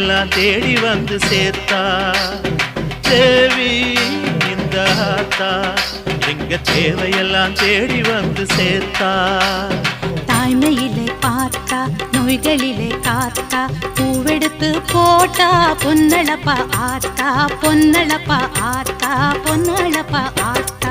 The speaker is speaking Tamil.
தேவையெல்லாம் தேடி வந்து சேர்த்தா தேவி இந்த ஆத்தா எங்க தேவையெல்லாம் தேடி வந்து சேர்த்தா. தாய்மையிலே பார்த்தா நோய்களிலே காத்தா பூவெடுத்து போட்டா பொன்னளப்பா ஆத்தா பொன்னளப்பா ஆத்தா பொன்னளப்பா ஆத்தா.